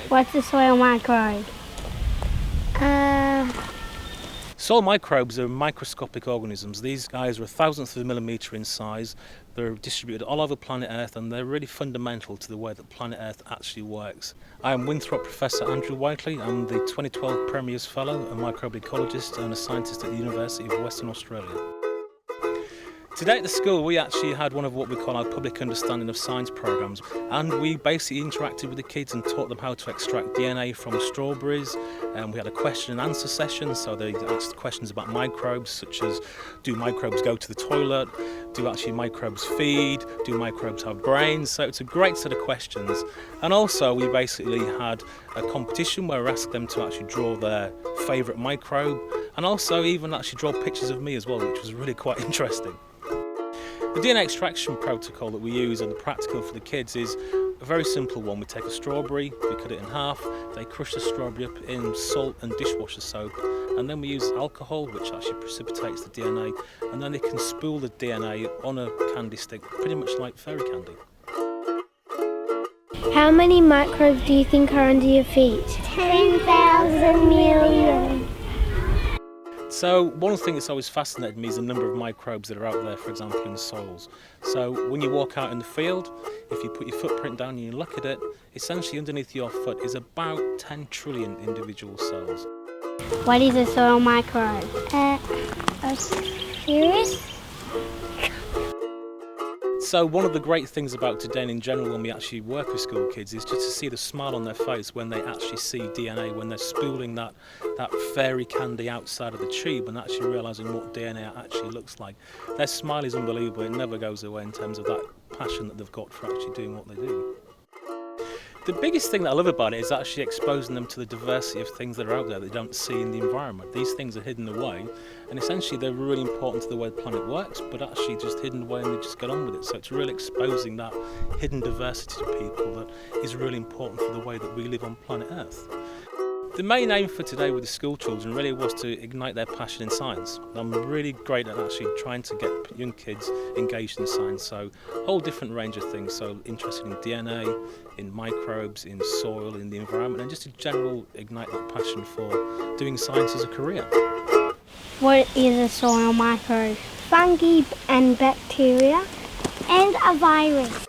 What's a soil microbe? Soil microbes are microscopic organisms. These guys are a thousandth of a millimetre in size. They're distributed all over planet Earth, and they're really fundamental to the way that planet Earth actually works. I am Winthrop Professor Andrew Whiteley. I'm the 2012 Premier's Fellow, a microbial ecologist and a scientist at the University of Western Australia. Today at the school we actually had one of what we call our public understanding of science programmes, and we basically interacted with the kids and taught them how to extract DNA from strawberries, and we had a question and answer session, so they asked questions about microbes such as, do microbes go to the toilet, do actually microbes feed, do microbes have brains? So it's a great set of questions. And also we basically had a competition where we asked them to actually draw their favourite microbe, and also even actually draw pictures of me as well, which was really quite interesting. The DNA extraction protocol that we use and the practical for the kids is a very simple one. We take a strawberry, we cut it in half, they crush the strawberry up in salt and dishwasher soap, and then we use alcohol, which actually precipitates the DNA, and then they can spool the DNA on a candy stick, pretty much like fairy candy. How many microbes do you think are under your feet? 10,000 million. So one thing that's always fascinated me is the number of microbes that are out there, for example, in soils. So when you walk out in the field, if you put your footprint down and you look at it, essentially underneath your foot is about 10 trillion individual cells. What is a soil microbe? A virus? So one of the great things about today and in general when we actually work with school kids is just to see the smile on their face when they actually see DNA, when they're spooling that fairy candy outside of the tube and actually realising what DNA actually looks like. Their smile is unbelievable. It never goes away in terms of that passion that they've got for actually doing what they do. The biggest thing that I love about it is actually exposing them to the diversity of things that are out there that they don't see in the environment. These things are hidden away, and essentially they're really important to the way the planet works, but actually just hidden away and they just get on with it. So it's really exposing that hidden diversity to people that is really important for the way that we live on planet Earth. The main aim for today with the school children really was to ignite their passion in science. I'm really great at actually trying to get young kids engaged in science, so a whole different range of things, so interested in DNA, in microbes, in soil, in the environment, and just in general ignite that passion for doing science as a career. What is a soil microbe? Fungi and bacteria and a virus.